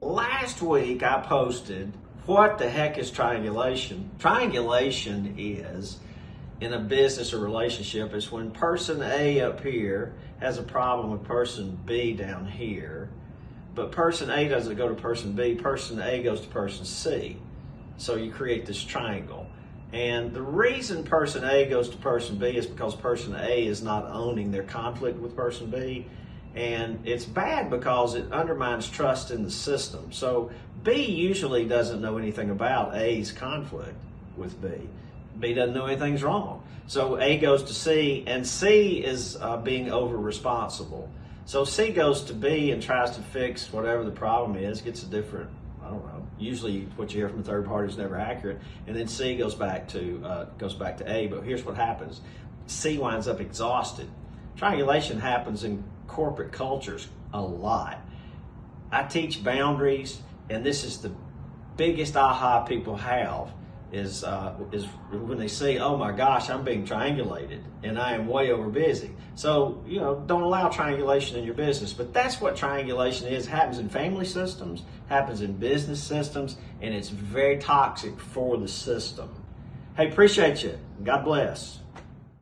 Last week I posted, what the heck is triangulation? Triangulation is, in a business or relationship, is when person A up here has a problem with person B down here, but person A doesn't go to person B, person A goes to person C. So you create this triangle. And the reason person A goes to person B is because person A is not owning their conflict with person B. And it's bad because it undermines trust in the system. So B usually doesn't know anything about A's conflict with B. B doesn't know anything's wrong. So A goes to C, and C is being over responsible. So C goes to B and tries to fix whatever the problem is, gets a different, I don't know, usually what you hear from a third party is never accurate, and then C goes back to A. But here's what happens. C winds up exhausted. Triangulation happens in corporate cultures a lot. I teach boundaries, and this is the biggest aha people have is when they say, oh my gosh, I'm being triangulated and I am way over busy. So, don't allow triangulation in your business. But that's what triangulation is. It happens in family systems, happens in business systems, and it's very toxic for the system. Hey, appreciate you. God bless.